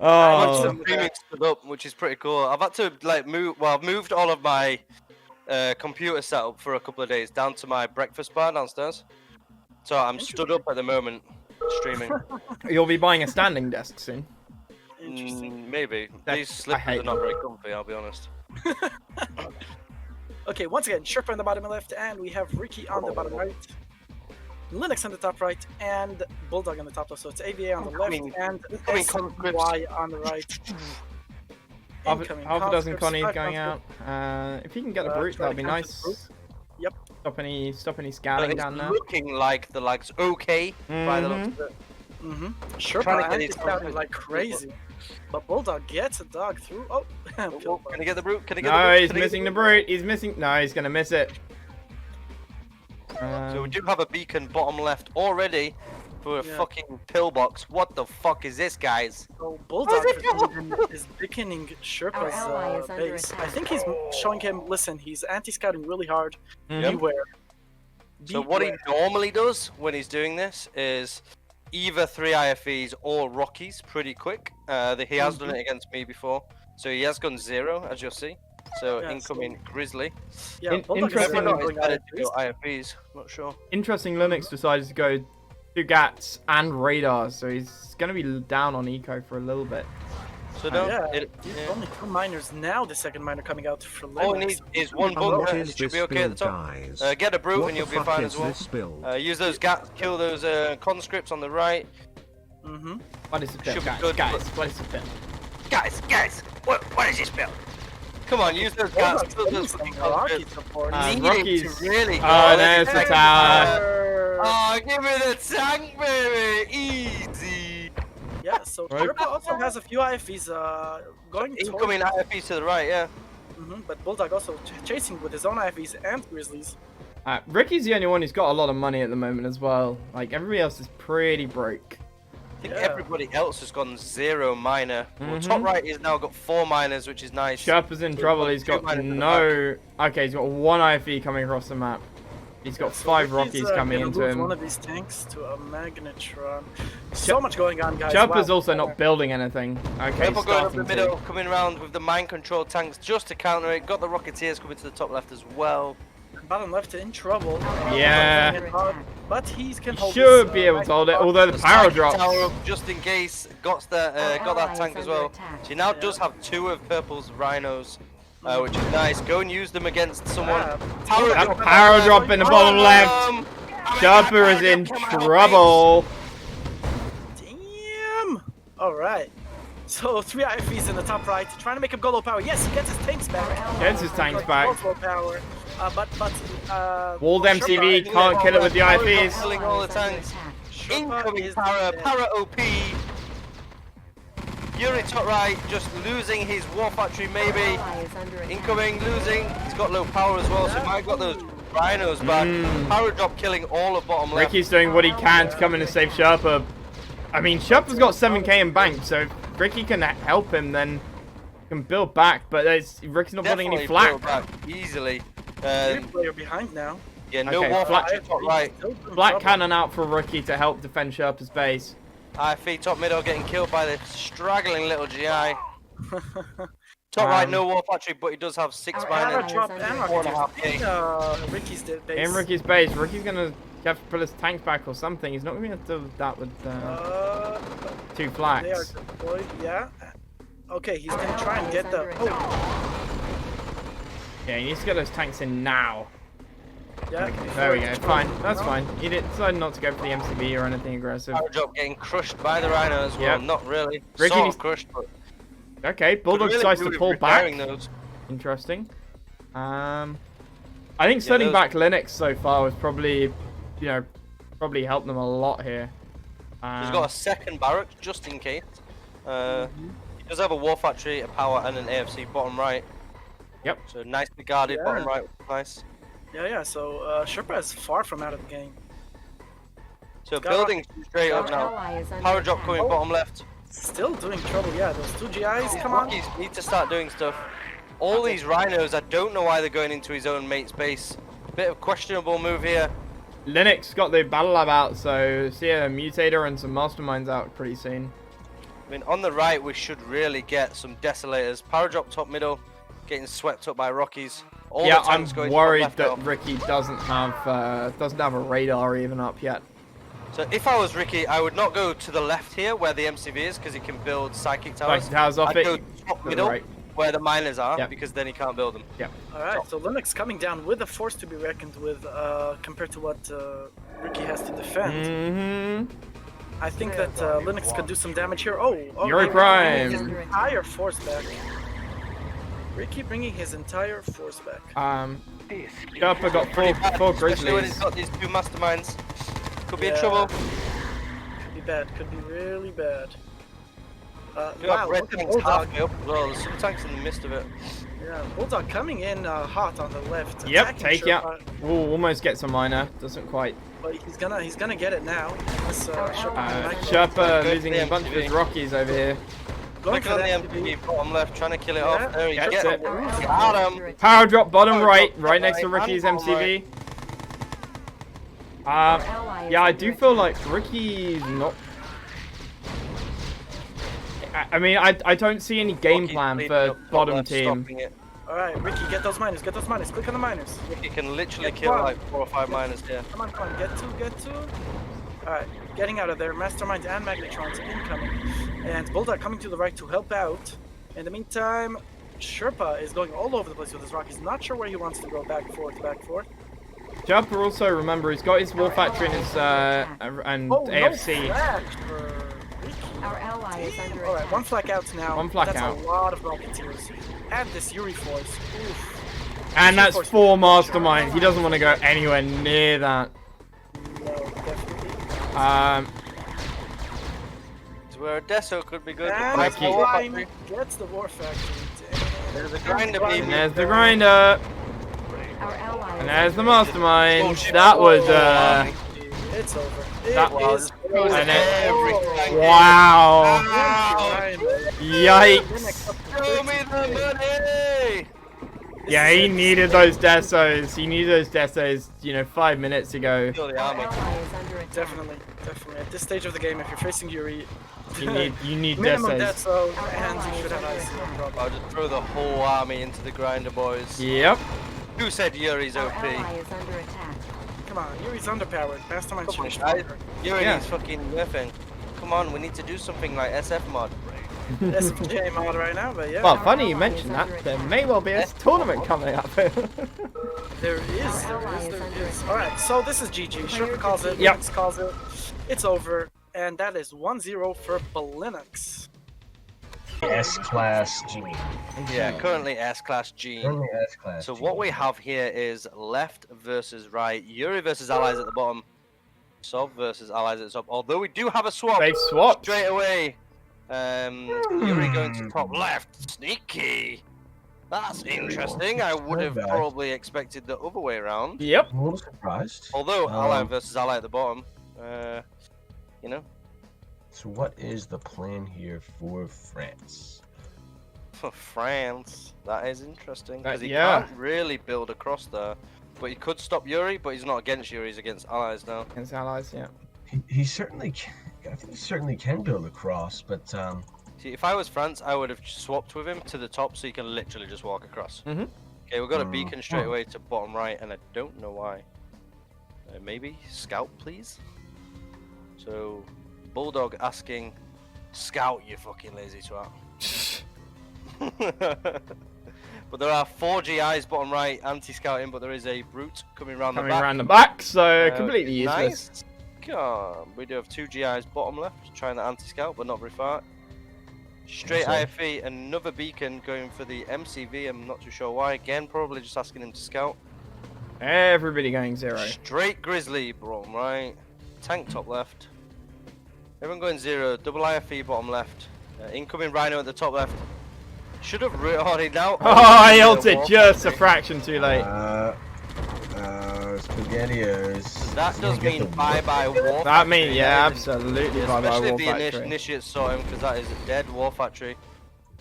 Oh. Streaming stood up, which is pretty cool. I've had to like move. Well, I've moved all of my computer setup for a couple of days down to my breakfast bar downstairs. So I'm stood up at the moment, streaming. You'll be buying a standing desk soon. Maybe. These slippers are not very comfy, I'll be honest. Okay, once again, Sherpa on the bottom left, and we have Ricky on the bottom right, Linux on the top right, and Bulldog on the top left. So it's AVA on the left, and SY on the right. Half a dozen Connies going out. If you can get a brute, that would be nice. Yep. Stop any scouting down there. Looking like the lag's okay by the looks of it. Sherpa anti-scouting like crazy. But Bulldog gets a dog through. Oh, can I get the brute? Can I get no, the brute? He's missing the brute. He's missing. No, he's gonna miss it. So we do have a beacon bottom left already for a fucking pillbox. What the fuck is this, guys? So Bulldog is beaconing Sherpa's base. I think he's showing him, listen, he's anti-scouting really hard. Beware. So what he normally does when he's doing this is either 3 IFEs or Rockies pretty quick. He has done it against me before. So he has gone 0, as you'll see. So incoming Grizzly. Yeah, interesting. IFEs, not sure. Interesting. Linux decided to go 2 GATs and radars, so he's going to be down on eco for a little bit. So only 2 miners now. The second miner coming out for Linux. All he needs is 1 bunker, and it should be okay at the top. Get a brute, and you'll be fine as well. Use those GATs, kill those conscripts on the right. What is the build, guys? What is the build? Guys, what is this build? Come on, use those GATs. Rockies. Really oh, there's the tower. Oh, give me the tank, baby. Easy. Yeah, so Sherpa also has a few IFEs going incoming IFEs to the right, yeah. But Bulldog also chasing with his own IFEs and Grizzlies. Ricky's the only one who's got a lot of money at the moment as well. Like, everybody else is pretty broke. I think everybody else has gone 0 miner. Well, top right has now got 4 miners, which is nice. Sherpa's in trouble. He's got no... Okay, he's got 1 IFE coming across the map. He's got 5 Rockies coming into him. One of these tanks to a Magnetron. So much going on, guys. Sherpa's also not building anything. Okay, Sherpa going up the middle, coming around with the mine control tanks just to counter it. Got the Rocketeers coming to the top left as well. Bottom left in trouble. Yeah. But he can hold. Should be able to hold it, although the power drops. Tower up just in case. Got that tank as well. So he now does have 2 of Purple's rhinos, which is nice. Go and use them against someone. Power drop in the bottom left. Sherpa is in trouble. Damn. All right. So 3 IFEs in the top right, trying to make him go low power. Yes, he gets his tanks back. Gets his tanks back. Low power. Walled MTV can't kill it with the IFEs. Killing all the tanks. Incoming para OP. Yuri top right, just losing his war factory maybe. Incoming, losing. He's got low power as well, so he might have got those rhinos back. Power drop killing all of bottom left. Ricky's doing what he can to come in and save Sherpa. I mean, Sherpa's got 7k in bank, so if Ricky can help him, then he can build back. But Ricky's not building any flak. Easily. Player behind now. Yeah, no war factory top right. Black cannon out for Ricky to help defend Sherpa's base. IFE top middle getting killed by the straggling little GI. Top right, no war factory, but he does have 6 miners. Ricky's base. In Ricky's base, Ricky's gonna have to put his tanks back or something. He's not gonna be able to do that with 2 flaks. They are deployed, yeah. Okay, he's gonna try and get the. Yeah, he needs to get those tanks in now. Yeah. Okay, there we go. Fine, that's fine. He decided not to go for the MCB or anything aggressive. Power drop getting crushed by the rhinos. Well, not really. Ricky sort of crushed, but okay, Bulldog decides to pull back. Those. Interesting. I think sending back Linux so far was probably, probably helped them a lot here. He's got a second barrack just in case. He does have a war factory, a power, and an AFC bottom right. Yep. So nicely guarded bottom right. Nice. Yeah. So Sherpa is far from out of the game. So building straight up now. Power drop coming bottom left. Still doing trouble. Yeah, those 2 GIs. Come on. Rockies need to start doing stuff. All these rhinos, I don't know why they're going into his own mate's base. Bit of questionable move here. Linux got the Battle Lab out, so see a Mutator and some Masterminds out pretty soon. I mean, on the right, we should really get some Desolators. Power drop top middle, getting swept up by Rockies. All Yeah, the I'm tanks going worried top that left now. Ricky doesn't have a radar even up yet. So if I was Ricky, I would not go to the left here where the MCV is because he can build psychic towers. Psychic towers off I'd it. go top middle Right. where the miners are Yep. because then he can't build them. Yeah. Alright, so Linux coming down with a force to be reckoned with compared to what Ricky has to defend. Mm-hmm. I think that Linux could do some damage here. Oh, Yuri Ricky Prime. bringing his entire force back. Ricky bringing his entire force back. Sherpa got four Especially when Grizzlies. he's got these two masterminds. Could be in Yeah. trouble. Could be bad. Could be really bad. You Wow, got red look at tanks Bulldog. halfway up as well. There's some tanks in the midst of it. Yeah, Bulldog coming in hot on the left. Yep, attacking take Sherpa, it. Ooh, almost gets a miner. Doesn't quite. But he's gonna get it now. This, Sherpa, Sherpa Go losing for the a bunch of his MTV. Rockies over here. going Click for on the that. MPV bottom left, trying to kill it Yeah, off. There he gets gets it. it. Got him. Power drop bottom Power right, drop right next to right, Ricky's and bottom MCV. Yeah, I do feel like Ricky's not. I mean, I don't see any game Rocky's plan leading for up top bottom left, team. stopping it. Alright, Ricky, get those miners. Get those miners. Click on the miners. He can literally Get kill one. like 4 or 5 miners here. Come on. Get two. Alright, getting out of there. Mastermind and Magnetrons incoming. And Bulldog coming to the right to help out. In the meantime, Sherpa is going all over the place with his rock. He's not sure where he wants to go. Back and forth. Sherpa also, remember, he's got his War Factory and his and Oh, AFC. no flash for Ricky. Our ally is under Alright, attack. one flak out now. One flak That's out. a lot of Rocketeers. And this Yuri force. Oof. And that's 4 masterminds. He doesn't want to go anywhere near that. No, definitely. It's where a Deso could be good. And Mikey. Prime gets the War Factory. There's a grinder Prime. beam. And there's the grinder. Our ally And is there's the under attack. mastermind. Oh, shit. That was It's over. That It was- is was over. and it- every Oh. tank. wow. Wow. Yikes. Show me the money! Yeah, he needed those desos. He needed those desos, 5 minutes ago. Kill the Our army. ally is under attack. Definitely. At this stage of the game, if you're facing Yuri, You need minimum desos. death zone, and you should have ice, no problem. I'll just throw the whole army into the grinder, boys. Yep. Who said Yuri's Our OP? ally is under attack. Come on, Yuri's underpowered. Mastermind should be Guys, stronger. Yuri Yeah. needs fucking nothing. Come on, we need to do something like SF mod. SFJ mod right now, but yeah. Well, funny you mention that. There may well be a tournament coming up. There is. Our ally is under attack. Alright, so this is GG. Sherpa calls it, Yep. Linux calls it. It's over, and that is 1-0 for Linux. S-Class G. Yeah, currently S-Class G. Only S-Class So G. what we have here is left versus right. Yuri versus allies at the bottom. Sov versus allies at the top. Although we do have a swap They've swapped. straight away. Yuri going to top left. Sneaky. That's interesting. I would have Not bad. probably expected the other way around. Yep. I'm a little surprised. Although ally versus ally at the bottom. You know. So what is the plan here for France? For France, that is interesting because he yeah. can't really build across there. But he could stop Yuri, but he's not against Yuri, he's against allies now. Against allies, yeah. He certainly can. I think he certainly can build across, but See, if I was France, I would have swapped with him to the top so he can literally just walk across. Mhm. Okay, we've got a beacon straight Huh. away to bottom right, and I don't know why. Maybe scout, please. So, Bulldog asking, "Scout, you fucking lazy twat." But there are 4 GIs bottom right, anti-scouting, but there is a brute coming around Coming the back. around the back, so completely useless. Nice. God, we do have 2 GIs bottom left, trying the anti-scout, but not very far. Straight Okay. IFE, another beacon going for the MCV. I'm not too sure why. Again, probably just asking him to scout. Everybody going 0. Straight Grizzly bottom right, tank top left. Everyone going 0. Double IFE bottom left. Incoming Rhino at the top left. Should have already now. Oh, I ulted just a fraction too late. SpaghettiOs. That does mean bye-bye War That Factory means, yeah, there, absolutely bye bye especially War if the Factory. initiates saw him, because that is a dead War Factory.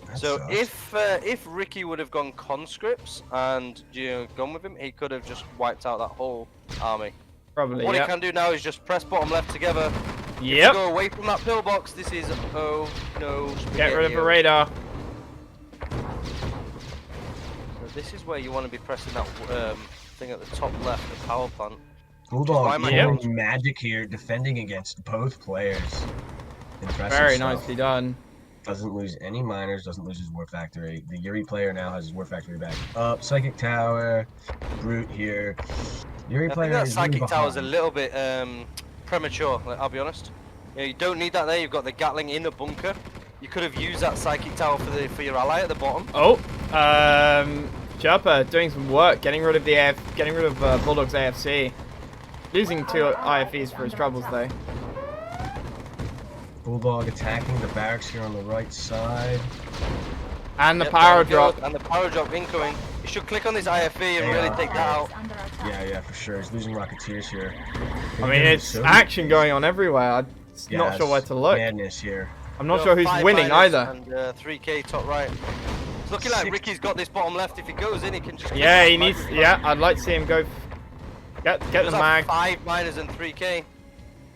That So sucks. if Ricky would have gone conscripts and gone with him, he could have just wiped out that whole army. Probably, What yep. he can do now is just press bottom left together. Yep. Go away from that pillbox. This is oh no. Get rid of the spaghetti-o. radar. So this is where you want to be pressing that thing at the top left, the power plant. Bulldog Why am I doing doing- magic here, defending against both players. Impressive Very stuff. nicely done. Doesn't lose any miners, doesn't lose his war factory. The Yuri player now has his war factory back up. Psychic tower, brute here. Yuri I player think that is really psychic tower is a behind. little bit premature. Like, I'll be honest. You don't need that there. You've got the Gatling in a bunker. You could have used that psychic tower for your ally at the bottom. Oh, Sherpa doing some work, getting rid of Bulldog's AFC. Losing 2 IFEs for his troubles though. Bulldog attacking the barracks here on the right side. And the Yep, power there we go, drop. And the power drop incoming. You should click on this IFE and really Yeah. take that out. Under attack. Yeah, for sure. He's losing Rocketeers here. I mean, it's action going on everywhere. I'm not sure where to look. Madness here. I'm not Got sure who's 5 winning miners either. And 3k top right. It's looking like Ricky's got this bottom left. If he goes in, he can just. Yeah, click he on needs. the Yeah, I'd like to see him go. Get He the does have mag. 5 miners and 3k,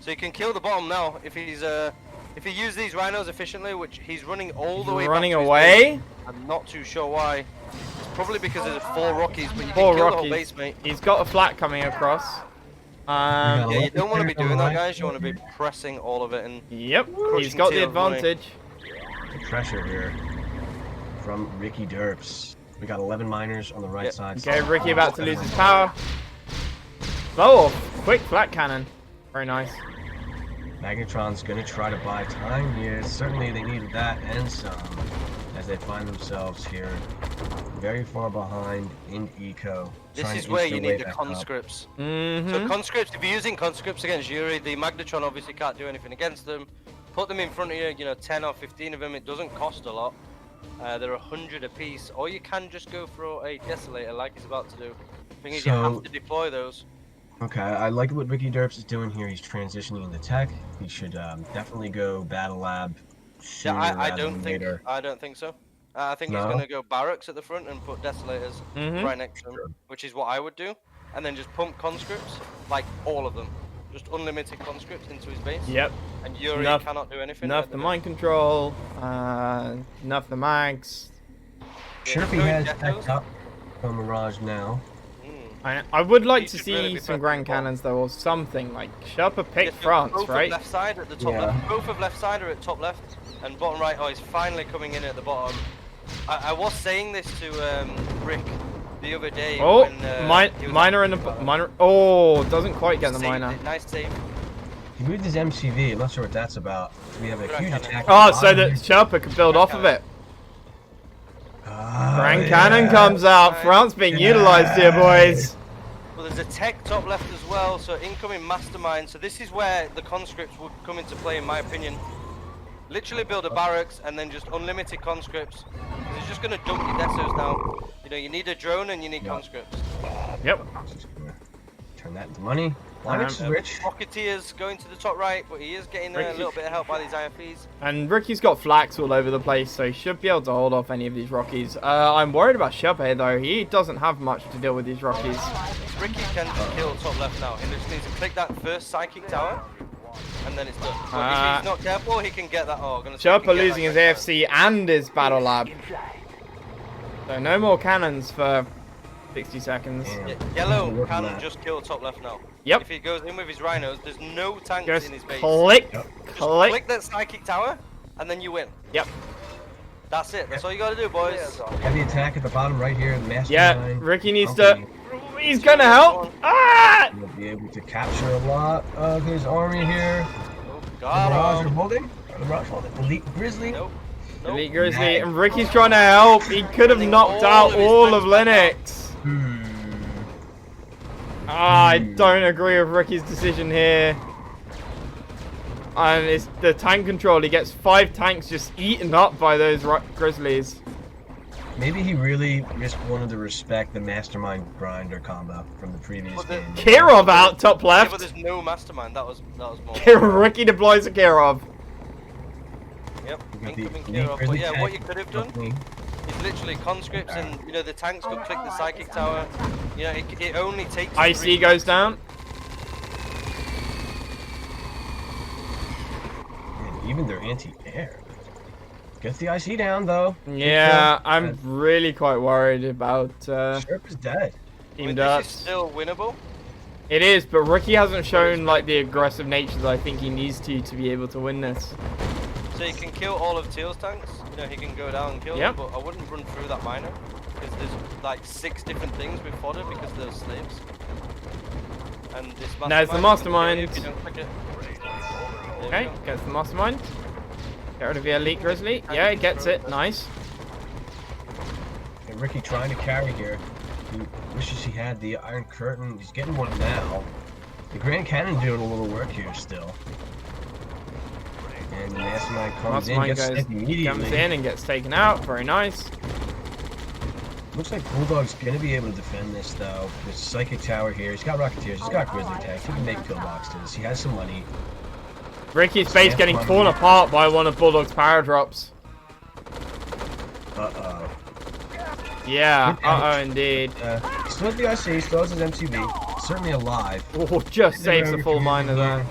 so he can kill the bottom now if he's if he uses these rhinos efficiently, which he's running all the way. He's back running to his away. base. I'm not too sure why. It's probably because there's 4 Rockies, but you 4 can kill the whole Rockies. base, mate. He's got a flat coming across. Yeah, you don't want to be Electric doing on that, the guys. You right. want to be pressing all of it and. Yep, he's Crushing got the tail of money. advantage. Pressure here from Ricky Derps. We got 11 miners on the right Yep. side. Okay, Ricky about to lose his power. Oh, quick flat cannon. Very nice. Magnetron's gonna try to buy time here. Certainly they needed that and some, as they find themselves here very far behind in eco. This trying is to where inch you their way need the back up. conscripts. Mm-hmm. So conscripts, if you're using conscripts against Yuri, the Magnetron obviously can't do anything against them. Put them in front of you, you know, 10 or 15 of them. It doesn't cost a lot. They're 100 apiece, or you can just go for a Desolator like he's about to do. Thing is, you So- have to deploy those. Okay, I like what Ricky Derps is doing here. He's transitioning into tech. He should definitely go Battle Lab sooner I rather don't than think. later. I don't think so. I think he's No? going to go barracks at the front and put Desolators Mhm. right next to him, which is what I would do, and then just pump conscripts, like all of them, just unlimited conscripts into his base. Yep. And Yuri Enough- cannot do anything. Enough at the the mind control. Enough the mags. Sherpa going has Deathos. tech up from Mirage now. I would like He to should really see be some pressing Grand the ball. Cannons though, or something like Sherpa Yes, picked so France, both right? Of left side at the top Yeah. left. Both of left side are at top left, and bottom right. Oh, he's finally coming in at the bottom. I was saying this to Rick the other day. Oh, when, he was miner in the miner. Oh, doesn't quite get the saved miner. it. Nice save. He moved his MCV. I'm not sure what that's about. We have a Grand huge Cannon. attack. Oh, so that Sherpa could build off of it. Grand Cannon comes out. Right. France being utilized here, boys. Well, there's a tech top left as well, so incoming mastermind. So this is where the conscripts would come into play, in my opinion. Literally build a barracks and then just unlimited conscripts. 'Cause he's just gonna dump your desos now. You know, you need a drone and you need conscripts. Yep. Turn that into money. Onyx is rich. Rocketeers going to the top right, but he is getting a Ricky. little bit of help by these IFEs. And Ricky's got flax all over the place, so he should be able to hold off any of these Rockies. I'm worried about Sherpa though. He doesn't have much to deal with these Rockies. Ricky can just kill top left now. He just needs to click that first psychic tower, and then it's done. But if he's not careful, he can get that. Oh, I'm gonna say he Sherpa can get losing that his Grand AFC and his battle lab. So no more cannons for 60 seconds. Damn. Cannon. Yellow Working can that. just kill top left now. Yep. If he goes in with his rhinos, there's no tanks Just in his base. click, Yep. Just click. click that psychic tower, and then you win. Yep. That's it. That's all you gotta do, boys. Heavy attack at the bottom right here. Yeah, Mastermind. Ricky needs to. Company He's gonna help. Ah! will be able to capture a lot of his army here. Oh, The Mirage God. are holding. The Mirage holding. Elite Grizzly. Nope. Nope. Elite Grizzly and Ricky's trying to help. He could have knocked out all of Linux. I don't agree with Ricky's decision here. And it's the tank control. He gets 5 tanks just eaten up by those Grizzlies. Maybe he really just wanted to respect the Mastermind grinder combo from the previous But the- game. Kirov out top Yeah, but left. there's no mastermind. That was more. Ricky deploys a Kirov. Yep. We got the Incoming Elite Kira. But Grizzly yeah, tank what you could have done company. is literally conscripts, and you know the tanks could click the psychic tower. You know, it only takes. IC goes down. Even their anti-air. Gets the IC down, though. Yeah, I'm really quite worried about Sherpa's dead. Team This Derps. is still winnable. It is, but Ricky hasn't shown like the aggressive nature that I think he needs to be able to win this. So you can kill all of Teal's tanks. You know, he can go down and kill them, but I wouldn't run through that miner. Because there's like 6 different things with fodder because they're slaves. And this mastermind, There's the mastermind. if you don't click it. There Okay, we go. gets the mastermind. Get rid of the elite grizzly. Yeah, it gets it. Nice. And Ricky trying to carry here. He wishes he had the Iron Curtain. He's getting one now. The Grand Cannon doing a little work here still. And the Mastermind comes in, gets sniped comes immediately. in and gets taken out. Very nice. Looks like Bulldog's gonna be able to defend this though. There's Psychic Tower here. He's got Rocketeers. He's got Grizzly tanks. He can make pillboxes. He has some money. Ricky's base getting torn apart by one of Bulldog's power drops. Uh-oh. Yeah, uh-oh indeed. He still has the IC, he still has his MCV. Certainly alive. Oh, just saves the full miner there.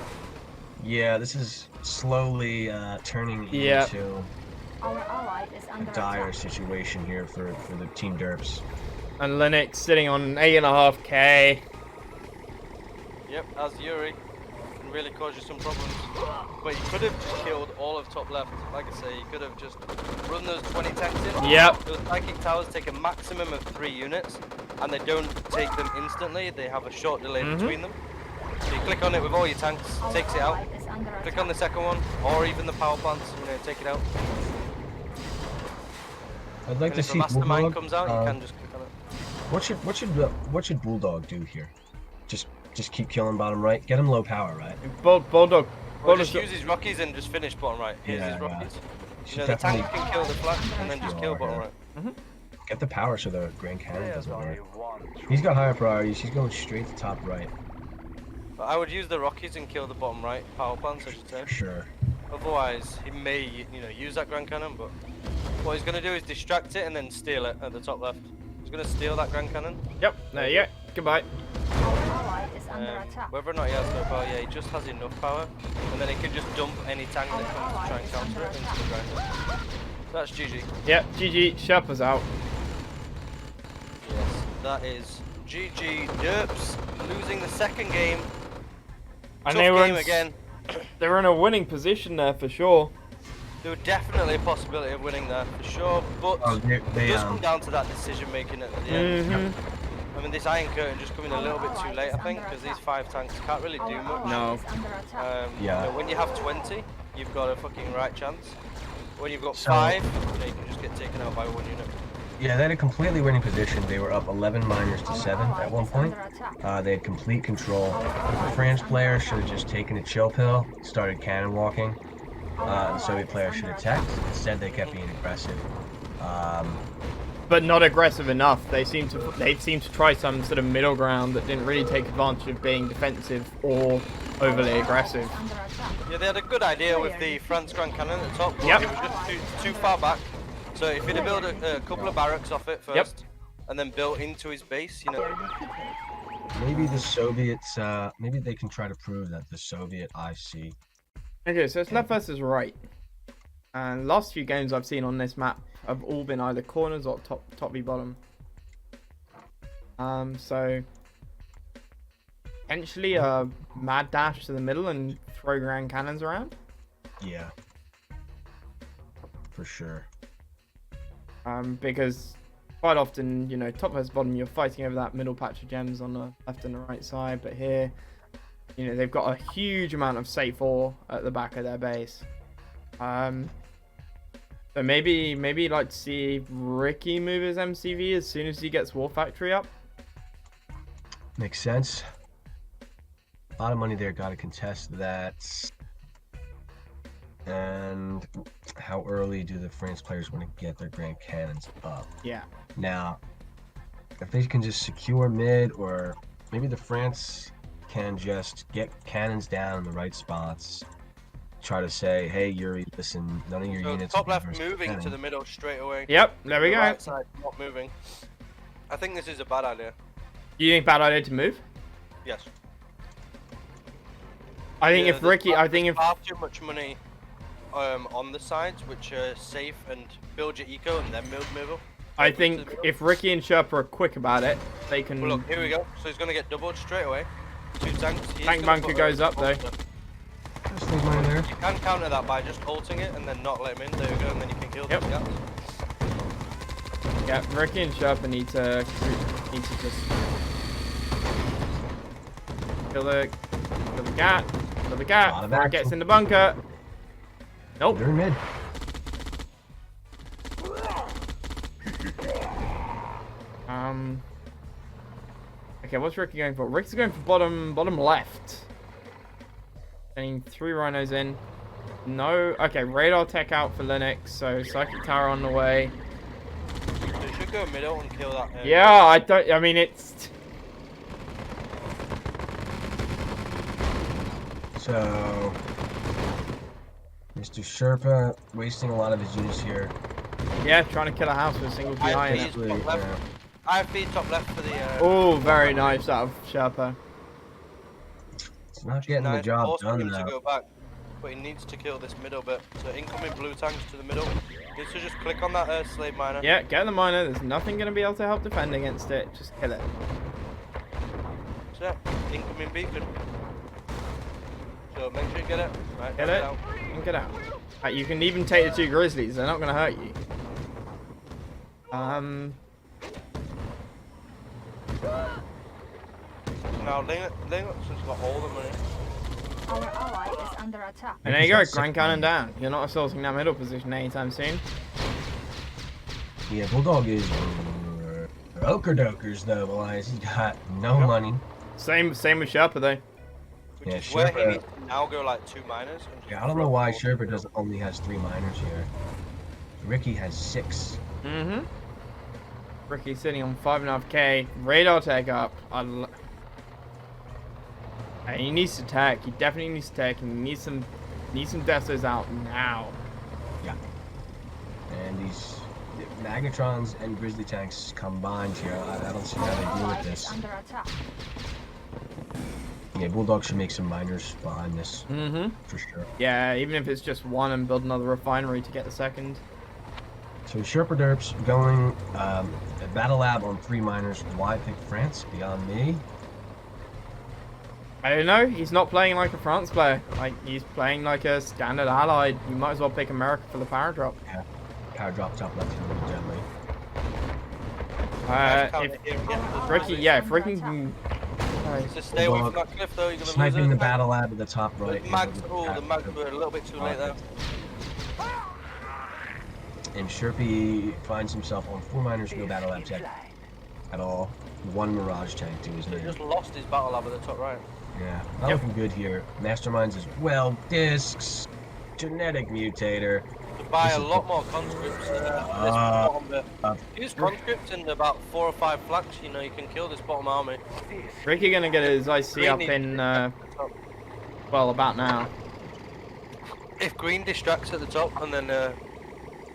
Yeah, this is slowly turning Yeah. into Our ally is a under dire attack. situation here for the Team Derps. And Linux sitting on 8.5k. Yep, as Yuri. Can really cause you some problems. But you could have just killed all of top left. Like I say, you could have just run those 20 tanks in. Yep. Those psychic towers take a maximum of 3 units, and they don't take them instantly. They have a short delay between them. So you click on it with all your tanks, Our takes it out. ally is under Click on the second one, or even the power plants, you know, take it out. I'd like And to if see a mastermind Bulldog. comes out, you can just click on it. What should Bulldog do here? Just keep killing bottom right. Get him low power, right? Bulldog. Or just use his Rockies and just finish bottom right. Here's Yeah, his yeah. Rockies. You Should know, the tank definitely can kill the flank and then just kill bottom right. get the power so the Grand Cannon doesn't work. He's got higher priorities. He's going straight to top right. But I would use the Rockies and kill the bottom right power plants, I should say. For sure. Otherwise, he may, you know, use that Grand Cannon, but what he's going to do is distract it and then steal it at the top left. He's going to steal that Grand Cannon. Yep, there you go. Goodbye. Our ally is under attack. Whether or not he has no power, yeah, he just has enough power, and then he can just dump any tank that comes to try and counter it into the ground. So that's GG. Yep, GG. Sherpa's out. Yes, that is GG. Derps losing the second game. And Tough they were game again. They were in a winning position there for sure. There was definitely a possibility of winning there for sure, but Oh, it they does come down to that decision making at the end. I mean, this Iron Curtain just coming a little bit too late, I think, because these 5 tanks can't really do Our much. ally No. is under attack. Yeah. You know, when you have 20, you've got a fucking right chance. When you've got So- 5, you know, you can just get taken out by 1 unit. Yeah, they had a completely winning position. They were up 11 miners to Our 7 ally at one is point. under attack. They had complete control. The French player should have just taken a chill pill, started cannon walking. The Soviet player should have teched. Instead, they kept being aggressive. But not aggressive enough. They seem to try some sort of middle ground that didn't really take advantage of being defensive or overly aggressive. Under attack. Yeah, they had a good idea with the France Grand Cannon at the top, but Yep. it was just too far back. So if he'd have built a couple of barracks off it first, and then built into his base, you know. Maybe the Soviets, maybe they can try to prove that the Soviet IC. Okay, so it's left versus right. And last few games I've seen on this map have all been either corners or top v bottom. So potentially a mad dash to the middle and throw grand cannons around. Yeah. For sure. Because quite often, you know, top versus bottom, you're fighting over that middle patch of gems on the left and the right side. But here, you know, they've got a huge amount of safe ore at the back of their base. So maybe like to see Ricky move his MCV as soon as he gets War Factory up. Makes sense. A lot of money there, gotta contest that. And how early do the France players want to get their Grand Cannons up? Yeah. Now, if they can just secure mid, or maybe the France can just get cannons down in the right spots, try to say, hey, Yuri, listen, none of your So units... top will be left versus moving cannon." to the middle straight away. Yep, there we The go. right side not moving. I think this is a bad idea. You think bad idea to move? Yes. I think Yeah, if Ricky, there's I think if far too much money on the sides, which are safe, and build your eco and then build middle. I think if Ricky and Sherpa are quick about it, they can. Well, look, here we go. So he's gonna get doubled straight away. 2 tanks. Tank bunker goes up though. Just leave mine there. You can counter that by just ulting it and then not let him in. There we go, and then you can kill Yep. those guys. Yeah, Ricky and Sherpa need to just kill the gat, before it gets in the bunker. Nope. They're in mid. Okay, what's Ricky going for? Ricky's going for bottom left. Sending 3 rhinos in. No. Okay, radar tech out for Linux. So psychic tower on the way. So you should go middle and kill that. Yeah, I mean, it's. So, Mr. Sherpa wasting a lot of his units here. Yeah, trying to kill a house with a single PI in it. Basically, IFV top left for the. Oh, very nice out of Sherpa. It's not getting the nice. job Force done him to now. go back, but he needs to kill this middle bit. So incoming blue tanks to the middle. Needs to just click on that slave miner. Yeah, get the miner. There's nothing going to be able to help defend against it. Just kill it. So incoming beacon. So make sure you get it. Right, Get it. And get out. You can even take the 2 grizzlies. They're not going to hurt you. Now Linux's got all the money. Our ally is under attack. And there you go, Grand Cannon down. You're not assaulting that middle position anytime soon. Yeah, Bulldog is okerdokers though, Elias. He's got no money. Same with Sherpa though. Which Yeah, is where he Sherpa- needs to now go like 2 miners. And just Yeah, I don't know why Sherpa doesn't only has 3 miners here. Ricky has 6. Mm-hmm. Ricky's sitting on 5.5k. Radar tag up. And he needs to tag. He definitely needs to tag. He needs some Desos out now. Yeah. And these Magnetrons and Grizzly tanks combined here. I don't see how they deal Ally with is this. under attack. Yeah, Bulldog should make some miners behind this Mm-hmm. for sure. Yeah, even if it's just 1 and build another refinery to get the 2nd. So Sherpa Derps going a battle lab on 3 miners. Why pick France? Beyond me. I don't know. He's not playing like a France player. Like, he's playing like a standard allied. You might as well pick America for the power drop. Yeah. Power drop top left hand gently. If Ricky, yeah, if Ricky can. So stay away from that cliff though, you're gonna Sniping lose the it. battle lab at the top right. The mags were a little bit too late there. And Sherpy finds himself on 4 miners, no battle lab tech at all. 1 Mirage tank to his So he name. just lost his battle lab at the top right. Yeah, not looking good here. Masterminds as well. Discs. Genetic mutator. To buy This a is lot more conscripts this bottom bit. Use conscripts and about 4 or 5 flanks, you know, you can kill this bottom army. Ricky gonna get his IC up in, well, about now. If green distracts at the top and then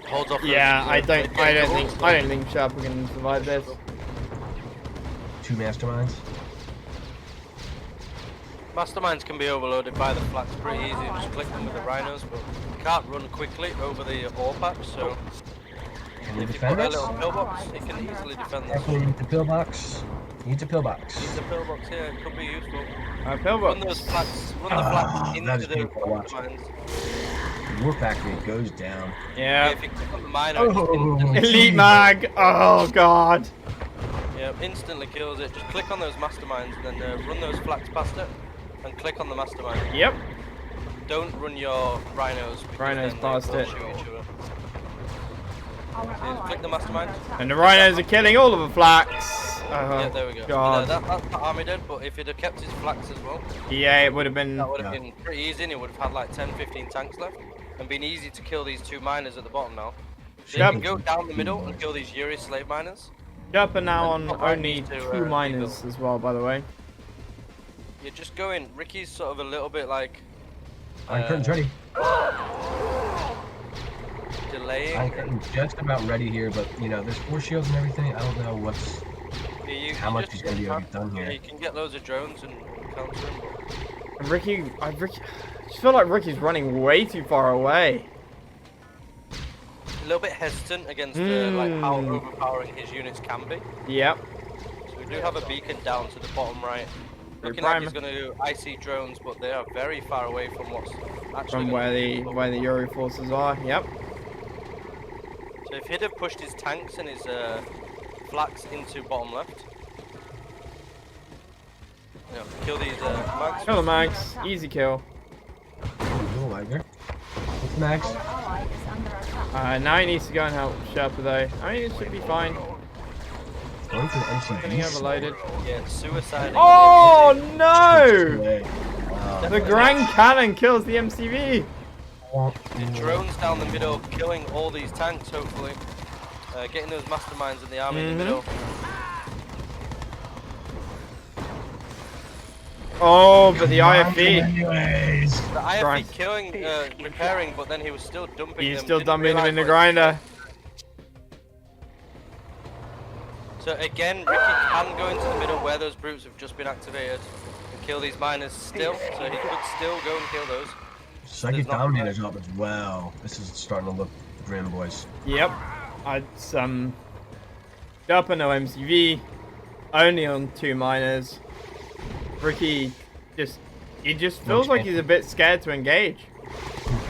holds off. Yeah, I don't think Sherpa can survive this. 2 masterminds. Masterminds can be overloaded by the flaks pretty easy. Just click them with the rhinos, but you can't run quickly over the ore patch. So Can you if you defend put a this? little pillbox, you can easily defend this. Definitely need the pillbox. Needs a pillbox. Use the pillbox here, it could be useful. Run Pillbox. those flaks, run the that flaks into is the painful to watch. mines. War factory goes down. Yeah. If you click on the miner, Oh. Elite mag. Oh god. yeah, instantly kills it. Just click on those masterminds and then run those flaks past it, and click on the mastermind. Yep. Don't run your rhinos. Because Rhinos then past they will it. shoot each other. Our ally click the is under mastermind. attack. And the rhinos are killing all of the flaks. Yeah, there we go. God. That's the army did, but if he'd have kept his flaks as well, Yeah, it would have been. that would have been pretty easy and he would have had like 10-15 tanks left and been easy to kill these 2 miners at the bottom now. So you Yep. can go down the middle and kill these Yuri slave miners. Sherpa now on Top right only needs to, 2 miners rebuild. as well, by the way. You're just going, Ricky's sort of a little bit like Iron Curtain's ready. delaying. Iron Curtain's just about ready here, but you know, there's 4 shields and everything. I don't know what's how much he's gonna be able to get done here. You can get loads of drones and counter them. And Ricky, just feel like Ricky's running way too far away. A little bit hesitant against like how overpowering his units can be. Yep. So we do have a beacon down to the bottom right. Looking like he's going to do IC drones, but they are very far away from what's actually From where the Yuri forces are. Yep. So if he'd have pushed his tanks and his flaks into bottom left, kill these mags. Kill the mags. Easy kill. Go, Liger. It's Max. Our ally is under attack. Now he needs to go and help Sherpa though. I mean, it should be fine. Going for the Getting MCV. overloaded. Yeah, suicide. Oh no! Wow. The Grand Cannon kills the MCV. The drones down the middle, killing all these tanks, hopefully. Getting those masterminds in the army in the middle. Oh, but the IFV. Anyways. The IFE Christ. killing, repairing, but then he was still dumping He's them. still Didn't dumping them in the realise grinder. So again, Ricky can go into the middle where those brutes have just been activated and kill these miners still. So he could still go and kill those. Psychic Dominator's up as well. This is starting to look grim, boys. Yep. It's Sherpa no MCV. Only on 2 miners. Ricky he just feels like he's a bit scared to engage.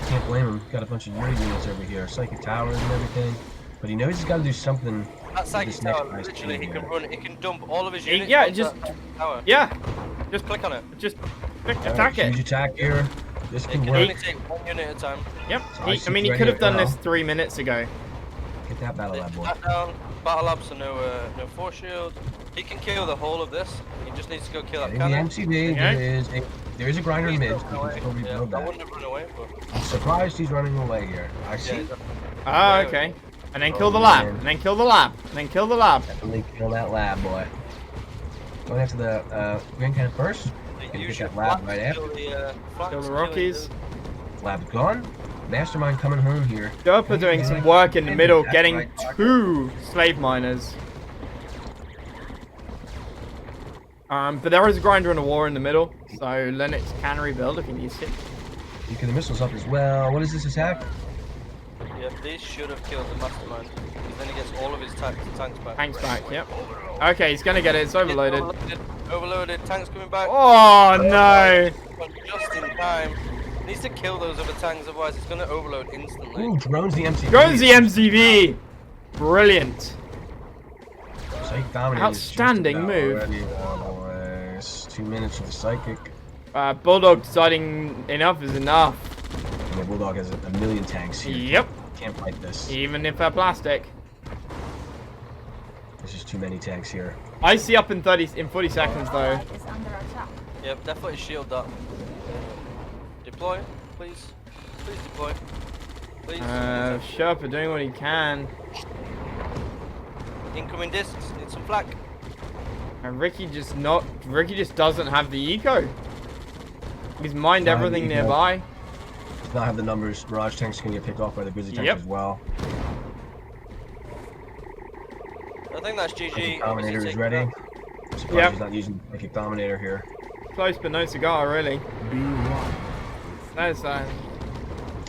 Can't blame him. Got a bunch of Yuri units over here, psychic towers and everything. But he knows he's got to do something. That psychic this next tower, guy's literally, he team can here. run. He can dump all of his units. Yeah, onto just that tower. yeah. Just click on it. Just Alright, attack it. Huge attack here. This It can can work. only take 1 unit at a time. Yep. So I IC's mean, he ready could have done now. this 3 minutes ago. Get that battle lab, boy. That down. Battle lab, so no force shield. He can kill the whole of this. He just needs to go kill that In the cannon. MCV, Okay. there is a grinder in mid. He's You running away. can still Yeah, rebuild I that. wouldn't have run away, but I'm surprised he's running away here. I see. yeah, Ah, okay. And then kill the lab. And then kill the lab. And then kill the lab. Definitely kill that lab, boy. Going after the Grand Cannon first. they Gonna use get your that lab flaks right to after. kill the flaks, Kill the killing Rockies. Lab's gone. Mastermind coming home here. Sherpa doing some work in the middle, That's getting right. 2 slave miners. But there is a grinder and a war in the middle, so Linux can rebuild if he needs to. Deacon the missiles up as well. What is this attack? Yeah, these should have killed the mastermind. Because then he gets all of his tanks back. Tanks back, yep. Okay, he's gonna get it, it's overloaded. Overloaded, tanks coming back. Oh no! Just in time. Needs to kill those other tanks, otherwise it's gonna overload instantly. Ooh, drones the MCV. Goes the MCV! Brilliant. Psychic Dominator is just Outstanding about move. ready, boys. 2 minutes for the psychic. Bulldog deciding enough is enough. And the Bulldog has a million tanks here. Yep. Can't fight this. Even if they're plastic. There's just too many tanks here. I see up in 40 seconds Our though. ally is under attack. Yep, definitely shield that. Deploy, please. Please deploy. Please. Sherpa doing what he can. Incoming discs, need some flak. And Ricky just doesn't have the eco. He's mined Not have everything the eco. nearby. Does not have the numbers. Mirage tanks can get picked off by the Grizzly tanks Yep. as well. I think that's GG. Psychic Dominator is Obviously ready. take I'm surprised Yep. he's not using Psychic Dominator here. Close but no cigar, really. That's I'm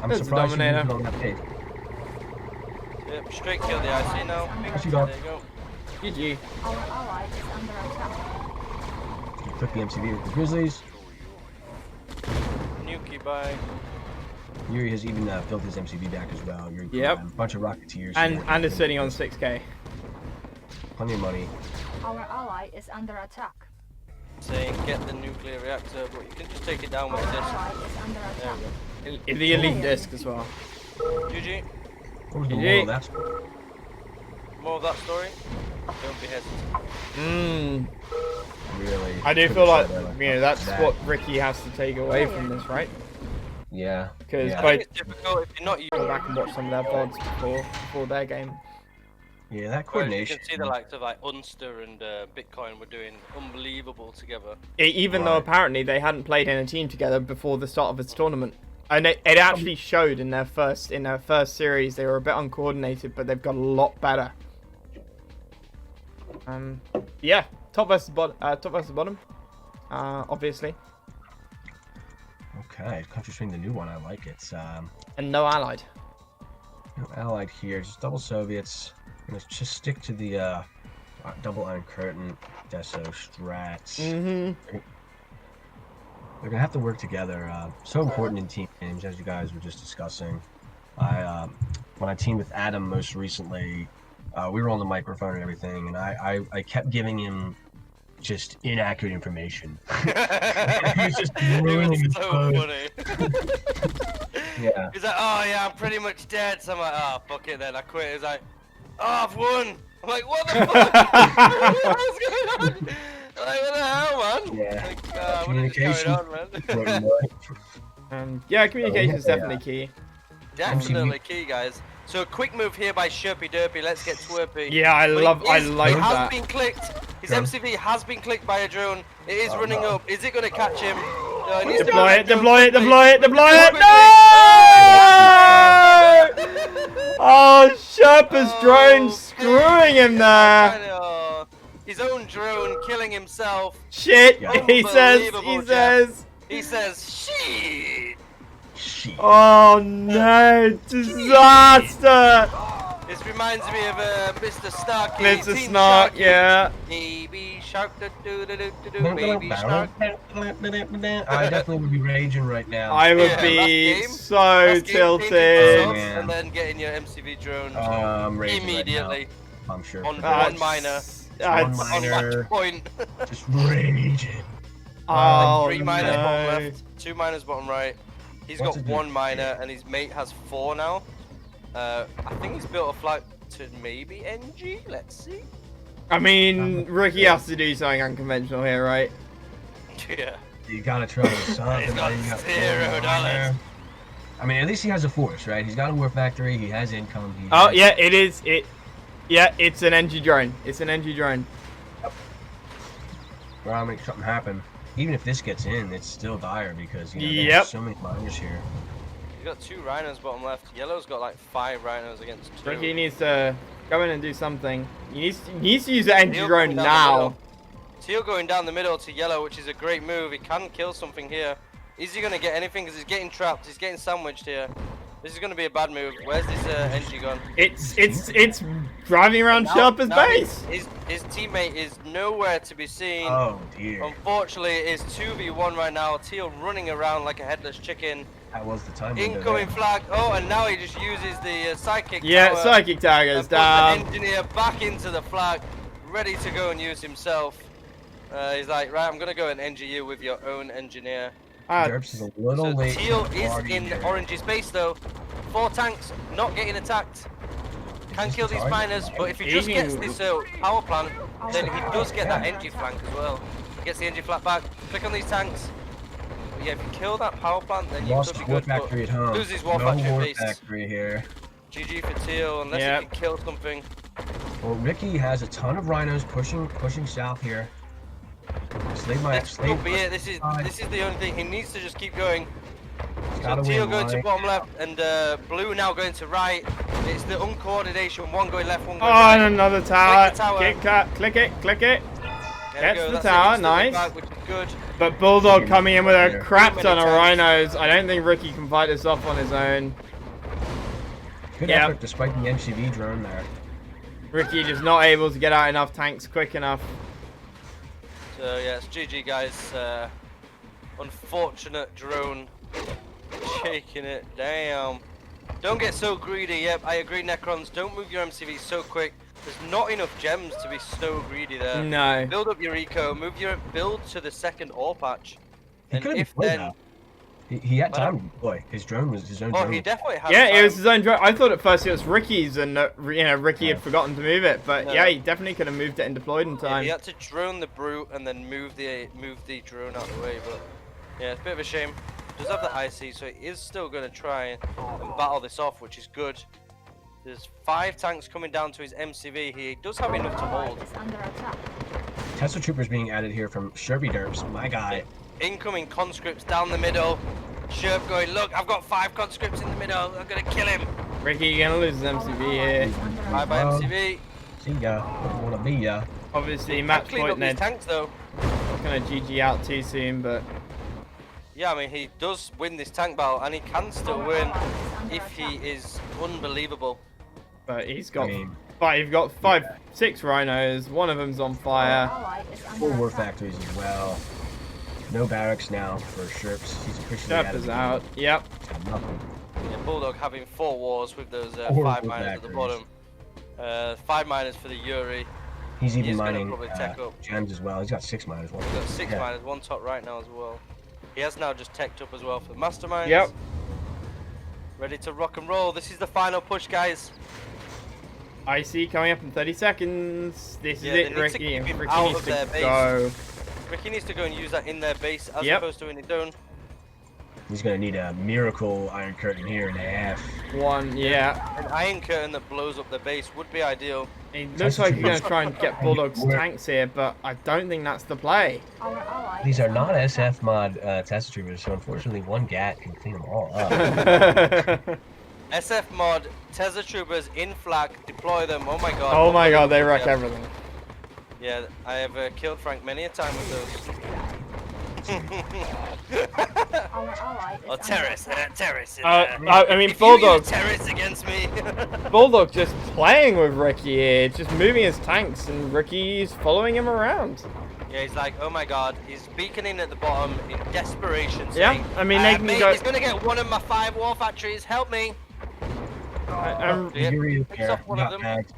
That's a surprised he Dominator. moved on that page. that. Yep, straight kill the IC now. What you There got? you go. GG. Our ally is under attack. You click the MCV with the Grizzlies. Nuki by. Yuri has even built his MCV back as well. Yuri Yep. a bunch of Rocketeers. And is sitting on 6k. Plenty of money. Our ally is under attack. Saying get the nuclear reactor, but you can just take it down Our with a disc. ally is under There attack. we The elite disc as well. go. GG. What was the GG. moral of that? More of that story. Don't be hesitant. Mmm. Really? I do couldn't feel like, say that you know, that's that. what Ricky has to take away from this, right? Yeah. Because yeah. I by think it's difficult if you're not go used. back and watch some of their VODs before their game. Yeah, that You coordination. can see the likes of like Unster and Bitcoin were doing unbelievable together. Even though Right. apparently they hadn't played in a team together before the start of this tournament. And it actually showed in their first series. They were a bit uncoordinated, but they've got a lot better. Yeah, top versus bottom. Obviously. Okay. Okay, Country Swing, the new one. I like it. And no allied. No allied here. Just double Soviets. I'm gonna just stick to the double Iron Curtain, Deso, Strats. Mm-hmm. They're gonna have to work together. So important in team games, as you guys were just discussing. When I teamed with Adam most recently, we were on the microphone and everything, and I kept giving him just inaccurate information. He was just ruining It was so funny. Yeah. He's like, oh yeah, I'm pretty much dead. So I'm like, oh fuck it then, I quit. He's like, oh I've won. I'm like, what the fuck? What's going on? I'm like, what the hell, man? Yeah. Like, Communication. what is going on, man? Yeah, communication is definitely key. Definitely key, guys. So a quick move here by Sherpy Derpy. Let's get twerpy. Yeah, I like He has that. been clicked. His MCV has been clicked by a drone. It is running up. Is it going to catch him? No, it needs to Deploy it, go deploy it, quickly. deploy it, deploy it! Quickly. No! Oh, Sherpa's drone screwing him there. Oh, his own drone killing himself. Shit, Yeah. he says, Unbelievable, Jeff. He says, shit. Shit. Oh no, disaster! This reminds me of Mr. Starkey. Mr. Team Snark, Sharky. yeah. Baby shark, baby shark. I definitely would be raging right now. I would Yeah, be last game, so Last game, tilted. painting Oh, yourself man. and then getting your MCV drone I'm raging immediately right now. I'm sure. on That's- one miner. that's- One On miner. match point. Just raging. Oh 3 miners bottom no. left, 2 miners bottom right. He's What's got it do? 1 miner and his mate has 4 now. I think he's built a flag to maybe NG. Let's see. I mean, Ricky has to do something unconventional here, right? Yeah. You gotta try something. He's got man. You got $0. I mean, at least he has a force, right? He's got a war factory. He has income. He Oh has- yeah, it is. Yeah, it's an NG drone. It's an NG drone. Well, I'll make something happen. Even if this gets in, it's still dire because you know Yep. there's so many miners here. He's got 2 rhinos bottom left. Yellow's got like 5 rhinos against 2. Ricky needs to go in and do something. He needs to use the NG Teal drone going down the now. middle. Teal going down the middle to Yellow, which is a great move. He can kill something here. Is he going to get anything? Because he's getting trapped. He's getting sandwiched here. This is going to be a bad move. Where's this NG gone? It's driving around Sherpa's Now base. His teammate is nowhere to be seen. Oh dear, Unfortunately, it is 2v1 right now. Teal running around like a headless chicken. that was the time. window Incoming there. flag. Oh, and now he just uses the psychic Yeah, tower psychic tag and goes puts the down. engineer back into the flag, ready to go and use himself. He's like, right, I'm going to go and NGU with your own engineer. Derps is a little So late. Teal to the is party in here. Orange's base though. 4 tanks, not getting attacked. Can Is kill this these the miners, target? but if he just gets this power plant, then he does get that NG flank as well. He gets the NG flank back. Click on these tanks. But yeah, if you kill that power plant, then you Lost could be war good. But factory at home. loses war no factory at war base. factory here. GG for Teal, unless Yep. he can kill something. Well, Ricky has a ton of rhinos pushing south here. Slave my This could be it. This is the only thing. He needs to just keep going. So Teal going to bottom left, and Blue now going to right. It's the uncoordination. One going left, one going Oh, right. and another tower. Click the tower. Click it. There we Gets go, the that's it, tower, he's still nice. back, which is good. But Bulldog coming in with a crap Too ton many of tanks. rhinos. I don't think Ricky can fight this off on his own. Good Yep. effort despite the MCV drone there. Ricky just not able to get out enough tanks quick enough. So yeah, it's GG guys. Unfortunate drone shaking it. Damn. Don't get so greedy. Yep, I agree, Necrons. Don't move your MCV so quick. There's not enough gems to be so greedy there. No. Build up your eco. Build to the second ore patch. He And could have if deployed then, that. He had time to deploy. His drone was his own oh, drone. he definitely had. Yeah, it time. was his own drone. I thought at first it was Ricky's, and Ricky had forgotten to move it. But No. yeah, he definitely could have moved it and deployed in Yeah, time. he had to drone the brute and then move the drone out of the way. But yeah, it's a bit of a shame. Does have the IC, so he is still going to try and battle this off, which is good. There's 5 tanks coming down to his MCV. He does have enough to hold. Is under attack. Tesla troopers being added here from Sherpy Derps. My guy. Incoming conscripts down the middle. Sherp going, look, I've got 5 conscripts in the middle. I'm going to kill him. Ricky, you're gonna lose his MCV here. Bye bye MCV. See ya. Don't wanna be ya. Obviously, I've match cleaned up point these then. tanks though. Not gonna GG out too soon, but Yeah, I mean, he does win this tank battle, and he can still Our win ally is under if he attack. is unbelievable. But he's I got mean, you've got six rhinos. One of them's on Our fire. ally is under full war attack. factories as well. No barracks now for Sherps. He's officially out of Sherpa's the out. game. Yep. Nothing. Yeah, Bulldog having 4 wars with those 5 Four miners war at the factories. bottom. 5 miners for the Yuri. He's even He's gonna mining probably tech up. gems as well. He's got 6 miners. He's got 6 miners, 1 top right now as well. He has now just teched up as well for the masterminds. Yep. Ready to rock and roll. This is the final push, guys. IC coming up in 30 seconds. This is Yeah, they it, need to Ricky. keep him Ricky out needs of to their base. go. Ricky needs to go and use that in their base as Yep. opposed to in his own. He's gonna need a miracle Iron Curtain here and a half. One, yeah. An iron curtain that blows up their base would be ideal. It looks like you're going to try and get Bulldog's tanks here, but I don't think that's the play. Our ally These is are not under SF mod test troopers, so unfortunately one GAT can clean them all up. SF mod, Tesla troopers in flak, deploy them. Oh my god. Oh my god, they wreck Yeah. everything. Yeah, I have killed Frank many a time with those. Our ally is Oh, under terrorists, attack. terrorists. I mean, if Bulldog. you use terrorists against me. Bulldog just playing with Ricky here, just moving his tanks, and Ricky's following him around. Yeah, he's like, oh my god, he's beaconing at the bottom in desperation. Yeah, saying, I mean, they can mate, go- he's gonna get one of my 5 war factories. Help me. And Yeah, Yuri picks here, off one of got them. bagged.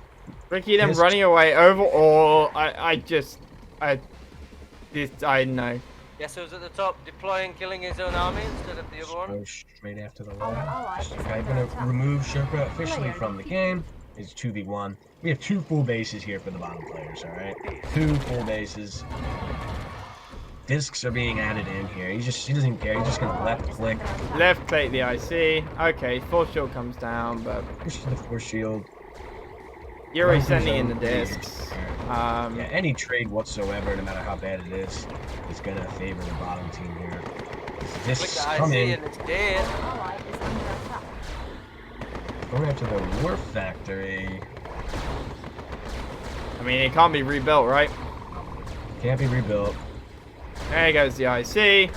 Ricky then Yes. running away overall. I know. Yes, who's at the top, deploying, killing his own army instead of the other one. Go straight after the Our line. ally is Okay, I'm under gonna attack. remove Sherpa officially Player from the defeated. game. It's 2v1. We have 2 full bases here for the bottom players, alright? 2 full bases. Discs are being added in here. He doesn't care. He's just gonna left click, Left click the IC. Okay, force shield comes down, but push to the force shield. Yuri sending in the discs. Yeah, any trade whatsoever, no matter how bad it is gonna favor the bottom team here. Click Discs the IC coming. and it's dead. Our ally is under attack. Going after the war factory. I mean, it can't be rebuilt, right? Can't be rebuilt. There goes the IC.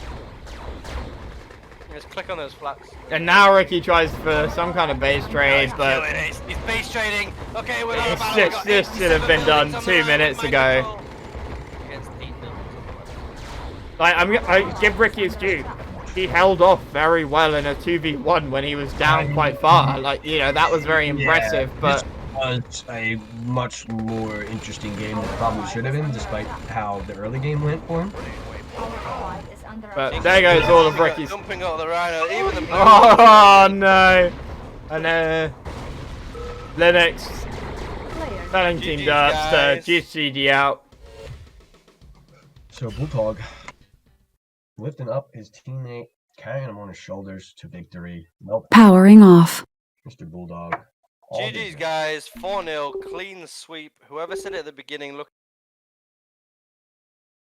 Just click on those flats. And now Ricky tries for some kind of base trade, but He's base trading. Okay, we're on a It's battle. We've just- got this should have been 87 done buildings 2 on the line minutes with ago. control. Against 8 buildings. like I give Ricky his due. He held off very well in a 2v1 when he was down quite far. Like, you know, that was very impressive, but This was a much more interesting game than it probably should have been, despite how the early game went for him. Our ally is under But attack. there goes all of Ricky's. Dumping out the rhino, even the blue. Oh no! And Linux Player telling GG, Team Darts to guys. GCD out. So Bulldog lifting up his teammate, carrying him on his shoulders to victory. Nope, Powering off. Mr. Bulldog. all GG's deserved. guys, 4-0, clean sweep. Whoever said it at the beginning, look